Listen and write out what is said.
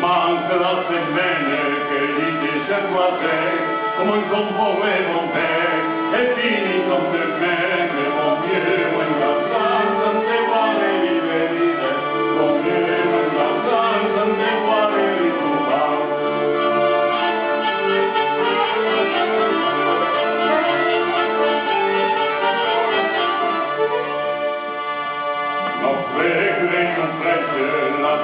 manque la semaine que l'idée s'angoissait, comme un compromet mon père, et fini comme de même, mon Dieu, mon garçon, sans te voir et libérer, mon Dieu, mon garçon, sans te voir et libérer. Non presse la